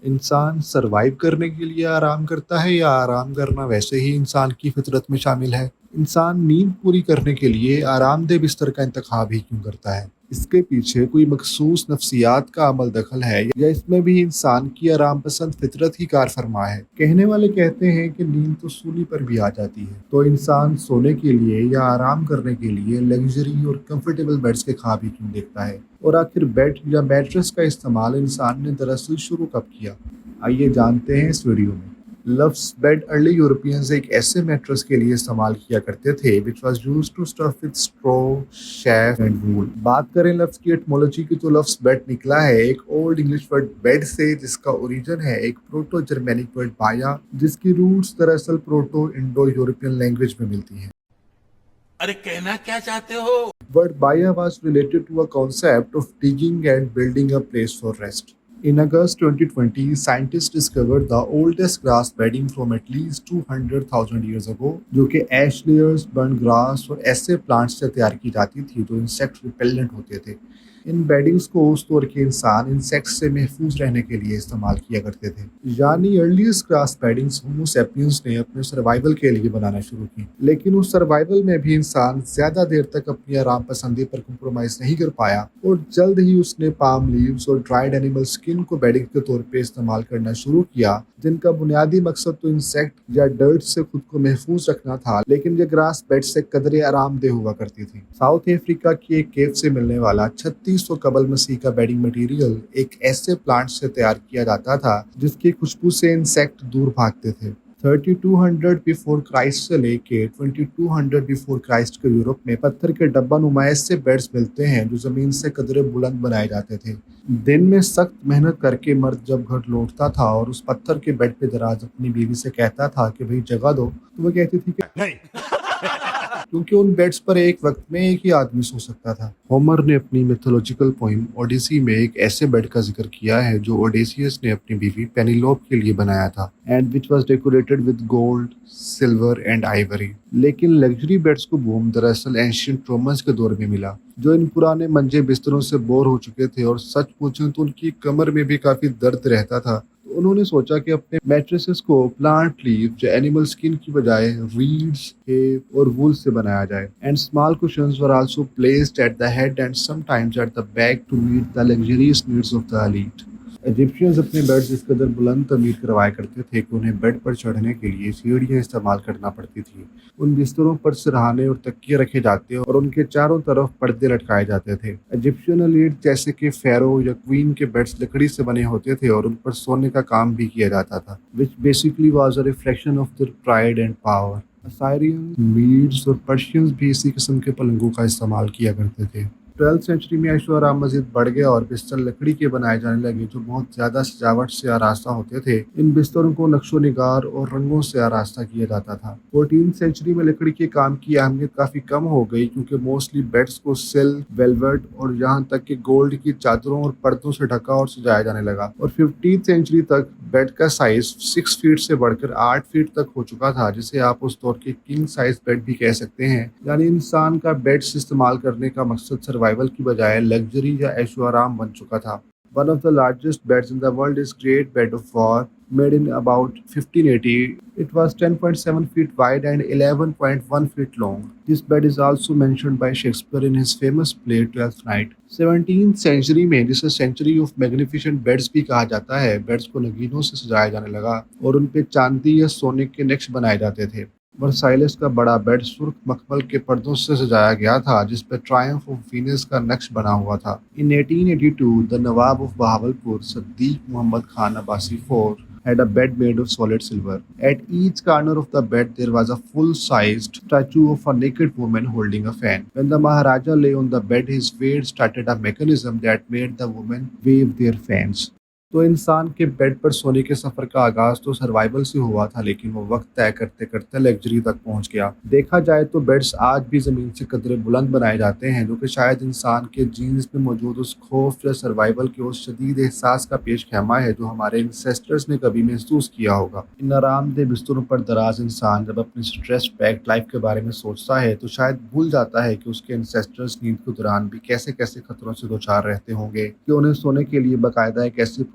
انسان سروائیو کرنے کے لیے آرام کرتا ہے یا آرام کرنا ویسے ہی انسان کی فطرت میں شامل ہے؟ انسان نیند پوری کرنے کے لیے آرام دہ بستر کا انتخاب ہی کیوں کرتا ہے؟ اس کے پیچھے کوئی مخصوص نفسیات کا عمل دخل ہے یا اس میں بھی انسان کی آرام پسند فطرت ہی کار فرما ہے؟ کہنے والے کہتے ہیں کہ نیند تو سولی پر بھی آ جاتی ہے، تو انسان سونے کے لیے یا آرام کرنے کے لیے لگژری اور کمفرٹیبل بیڈز کے خواب ہی کیوں دیکھتا ہے؟ اور آخر بیڈ یا میٹرس کا استعمال انسان نے دراصل شروع کب کیا؟ آئیے جانتے ہیں اس ویڈیو میں۔ لفظ بیڈ ارلی یورپینز ایک ایسے میٹرس کے لیے استعمال کیا کرتے تھے which was used to stuff with straw, chaff and wool۔ بات کریں لفظ کی ایٹمولوجی کی تو لفظ بیڈ نکلا ہے ایک اولڈ انگلش ورڈ بیڈ سے، جس کا اوریجن ہے ایک پروٹو جرمینک ورڈ بایا، جس کی روٹس دراصل پروٹو انڈو یورپین لینگویج میں ملتی ہیں۔ ارے کہنا کیا چاہتے ہو؟ Word Baya was related to a concept of digging and building a place for rest. In August 2020, scientists discovered the oldest grass bedding from at least 200,000 years ago، جو کہ ایش layers, burn grass اور ایسے plants سے تیار کی جاتی تھی جو انسیکٹ ریپیلنٹ ہوتے تھے۔ ان بیڈنگز کو اس طور کے انسان انسیکٹس سے محفوظ رہنے کے لیے استعمال کیا کرتے تھے، یعنی ارلیسٹ گراس بیڈنگز ہومو سیپینز نے اپنے سروائیول کے لیے بنانا شروع کی۔ لیکن اس سروائیول میں بھی انسان زیادہ دیر تک اپنی آرام پسندی پر کمپرومائز نہیں کر پایا اور جلد ہی اس نے پام لیوز اور ڈرائیڈ اینیمل سکن کو بیڈنگ کے طور پہ استعمال کرنا شروع کیا، جن کا بنیادی مقصد تو انسیکٹ یا ڈرٹ سے خود کو محفوظ رکھنا تھا، لیکن یہ گراس بیڈ سے قدرے آرام دہ ہوا کرتی تھی۔ ساؤتھ افریقہ کی ایک کیو سے ملنے والا 3600 قبل مسیح کا بیڈنگ مٹیریل ایک ایسے پلانٹ سے تیار کیا جاتا تھا جس کی خوشبو سے انسیکٹ دور بھاگتے تھے۔ 3200 بیفور کرائسٹ سے لے کے 2200 بیفور کرائسٹ کے یورپ میں پتھر کے ڈبہ نما ایسے بیڈز ملتے ہیں جو زمین سے قدرے بلند بنائے جاتے تھے۔ دن میں سخت محنت کر کے مرد جب گھر لوٹتا تھا اور اس پتھر کے بیڈ پہ دراز اپنی بیوی سے کہتا تھا کہ بھئی جگہ دو، تو وہ کہتی تھی کہ نہیں۔ کیونکہ ان بیڈز پر ایک وقت میں ایک ہی آدمی سو سکتا تھا۔ ہومر نے اپنی میتھولوجیکل پوئم اوڈیسی میں ایک ایسے بیڈ کا ذکر کیا ہے جو اوڈیسیس نے اپنی بیوی پینیلوپ کے لیے بنایا تھا، and which was decorated with gold, silver and ivory. لیکن لگژری بیڈز کو بوم دراصل اینشینٹ رومنز کے دور میں ملا، جو ان پرانے منجے بستروں سے بور ہو چکے تھے اور سچ پوچھیں تو ان کی کمر میں بھی کافی درد رہتا تھا۔ انہوں نے سوچا کہ اپنے میٹریسز کو پلانٹ لیف یا اینیمل سکن کی بجائے ریڈز، ہیپ اور وول سے بنایا جائے، and small cushions were also placed at the head and some times at the back to meet the luxurious needs of the elite. Egyptians اپنے بیڈز اس قدر بلند تعمیر کروایا کرتے تھے کہ انہیں بیڈ پر چڑھنے کے لیے سیڑھیاں استعمال کرنا پڑتی تھیں۔ ان بستروں پر سرہانے اور تکیے رکھے جاتے اور ان کے چاروں طرف پردے لٹکائے جاتے تھے۔ ایجپشین ایلیٹ جیسے کہ فیرو یا کوئین کے بیڈز لکڑی سے بنے ہوتے تھے اور ان پر سونے کا کام بھی کیا جاتا تھا، which basically was a reflection of their pride and power۔ Assyrians, Medes اور پرشینز بھی اسی قسم کے پلنگوں کا استعمال کیا کرتے تھے۔ 12 سینچری میں عیش و آرام مزید بڑھ گیا اور بستر لکڑی کے بنائے جانے لگے جو بہت زیادہ سجاوٹ سے آراستہ ہوتے تھے۔ ان بستروں کو نقش و نگار اور رنگوں سے آراستہ کیا جاتا تھا۔ 14 سینچری میں لکڑی کے کام کی اہمیت کافی کم ہو گئی کیونکہ موسٹلی بیڈز کو سلک، ویلویٹ اور یہاں تک کہ گولڈ کی چادروں اور پردوں سے ڈھکا اور سجایا جانے لگا، اور 15 سینچری تک بیڈ کا سائز 6 فیٹ سے بڑھ کر 8 فیٹ تک ہو چکا تھا، جسے آپ اس دور کے کنگ سائز بیڈ بھی کہہ سکتے ہیں۔ یعنی انسان کا بیڈز استعمال کرنے کا مقصد سروائیول کی بجائے لگژری یا عیش و آرام بن چکا تھا۔ One of the largest beds in the world is Great Bed of War, made in about 1580. It was 10.7 feet wide and 11.1 feet long. This bed is also mentioned by Shakespeare in his famous play Twelfth Night۔ 17th century میں جسے century of میگنیفیشنٹ beds بھی کہا جاتا ہے، beds کو نگینوں سے سجایا جانے لگا اور ان پہ چاندی یا سونے کے نقش بنائے جاتے تھے۔ ورسائلس کا بڑا بیڈ سرخ مخمل کے پردوں سے سجایا گیا تھا جس پہ ٹرائمف آف وینس کا نقش بنا ہوا تھا۔ In 1882, the Nawab of Bahawalpur, Siddiq Muhammad Khan Abbasi IV, had a bed made of solid silver. At each corner of the bed there was a full-sized statue of a naked woman holding a fan. When the Maharaja lay on the bed, his maid started a mechanism that made the women wave their fans۔ تو انسان کے bed پر سونے کے سفر کا آغاز تو survival سے ہوا تھا، لیکن وہ وقت طے کرتے کرتے لگژری تک پہنچ گیا۔ دیکھا جائے تو بیڈز آج بھی زمین سے قدرے بلند بنائے جاتے ہیں، جو کہ شاید انسان کے جینز میں موجود اس خوف یا سروائیول کے اس شدید احساس کا پیش خیمہ ہے جو ہمارے انسیسٹرز نے کبھی محسوس کیا ہوگا۔ ان آرام دہ بستروں پر دراز انسان جب اپنی سٹریس پیکڈ لائف کے بارے میں سوچتا ہے تو شاید بھول جاتا ہے کہ اس کے انسیسٹرز نیند کے دوران بھی کیسے کیسے خطروں سے دوچار رہتے ہوں گے، کہ انہیں سونے کے لیے باقاعدہ ایک ایسی